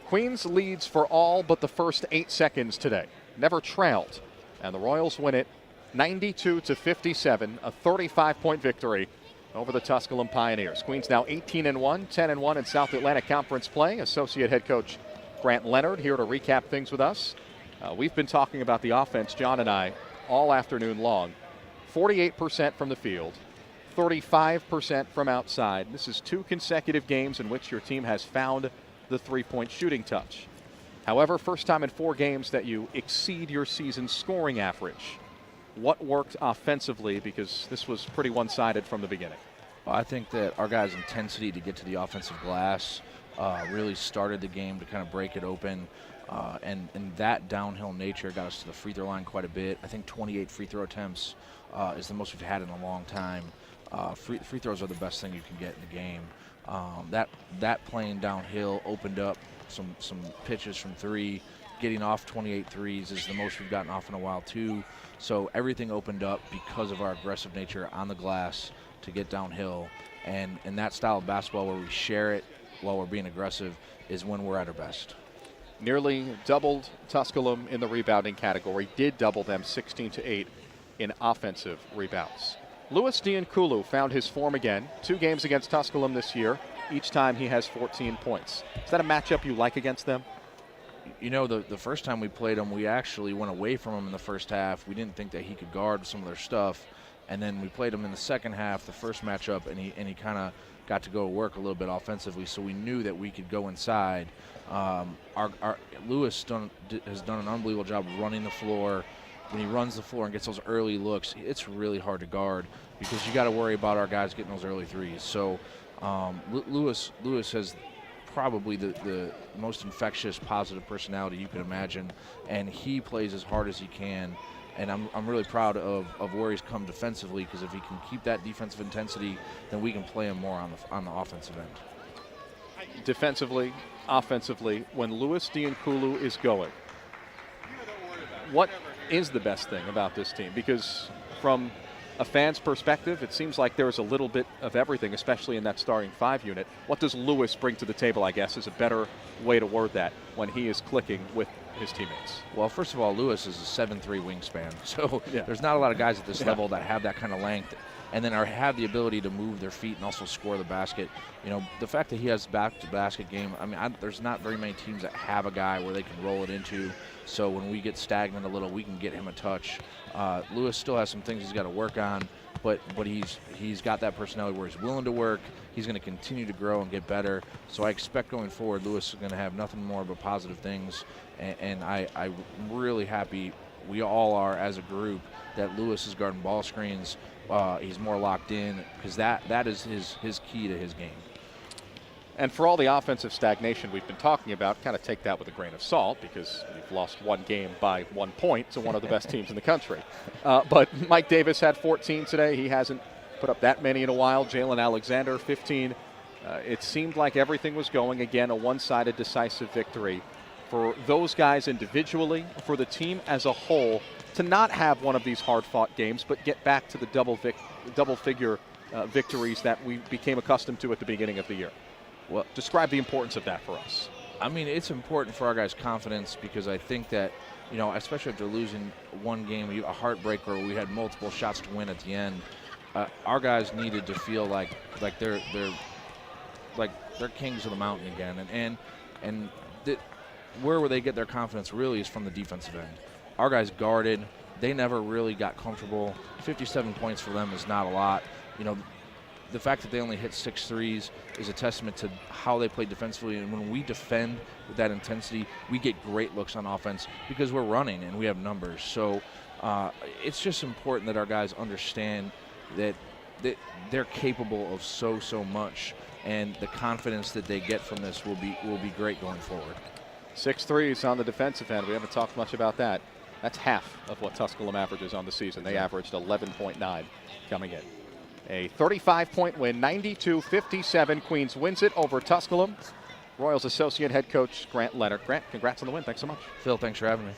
Queens leads for all but the first 8 seconds today. Never trailed. And the Royals win it 92-57, a 35-point victory over the Tusculum Pioneers. Queens now 18-1, 10-1 in South Atlantic Conference play. Associate head coach Grant Leonard here to recap things with us. We've been talking about the offense, John and I, all afternoon long. 48% from the field, 35% from outside. This is 2 consecutive games in which your team has found the three-point shooting touch. However, first time in 4 games that you exceed your season scoring average. What worked offensively, because this was pretty one-sided from the beginning? Well, I think that our guys' intensity to get to the offensive glass really started the game to kind of break it open. And that downhill nature got us to the free throw line quite a bit. I think 28 free throw attempts is the most we've had in a long time. Free throws are the best thing you can get in the game. That playing downhill opened up some pitches from 3. Getting off 28 threes is the most we've gotten off in a while too. So everything opened up because of our aggressive nature on the glass to get downhill. And that style of basketball where we share it while we're being aggressive is when we're at our best. Nearly doubled Tusculum in the rebounding category, did double them 16-8 in offensive rebounds. Louis Diankulu found his form again. 2 games against Tusculum this year. Each time he has 14 points. Is that a matchup you like against them? You know, the first time we played him, we actually went away from him in the first half. We didn't think that he could guard some of their stuff. And then we played him in the second half, the first matchup, and he kind of got to go work a little bit offensively, so we knew that we could go inside. Louis has done an unbelievable job of running the floor. When he runs the floor and gets those early looks, it's really hard to guard because you got to worry about our guys getting those early threes. So Louis has probably the most infectious, positive personality you can imagine, and he plays as hard as he can. And I'm really proud of where he's come defensively, because if he can keep that defensive intensity, then we can play him more on the offensive end. Defensively, offensively, when Louis Diankulu is going, what is the best thing about this team? Because from a fan's perspective, it seems like there's a little bit of everything, especially in that starting 5 unit. What does Louis bring to the table, I guess, is a better way to word that when he is clicking with his teammates? Well, first of all, Louis is a 7'3" wingspan, so there's not a lot of guys at this level that have that kind of length and then have the ability to move their feet and also score the basket. You know, the fact that he has back-to-basket game, I mean, there's not very many teams that have a guy where they can roll it into. So when we get stagnant a little, we can get him a touch. Louis still has some things he's got to work on, but he's got that personality where he's willing to work. He's going to continue to grow and get better. So I expect going forward, Louis is going to have nothing more but positive things. And I'm really happy, we all are as a group, that Louis is guarding ball screens. He's more locked in, because that is his key to his game. And for all the offensive stagnation we've been talking about, kind of take that with a grain of salt, because you've lost 1 game by 1 point to one of the best teams in the country. But Mike Davis had 14 today. He hasn't put up that many in a while. Jalen Alexander, 15. It seemed like everything was going. Again, a one-sided decisive victory for those guys individually, for the team as a whole, to not have one of these hard-fought games, but get back to the double-figure victories that we became accustomed to at the beginning of the year. Well, describe the importance of that for us. I mean, it's important for our guys' confidence, because I think that, you know, especially after losing 1 game, a heartbreak where we had multiple shots to win at the end, our guys needed to feel like they're kings of the mountain again, and where they get their confidence really is from the defensive end. Our guys guarded. They never really got comfortable. 57 points for them is not a lot. You know, the fact that they only hit 6 threes is a testament to how they play defensively. And when we defend with that intensity, we get great looks on offense because we're running and we have numbers. So it's just important that our guys understand that they're capable of so much, and the confidence that they get from this will be great going forward. 6 threes on the defensive end. We haven't talked much about that. That's half of what Tusculum averages on the season. They averaged 11.9 coming in. A 35-point win, 92-57. Queens wins it over Tusculum. Royals associate head coach Grant Leonard. Grant, congrats on the win. Thanks so much. Phil, thanks for having me.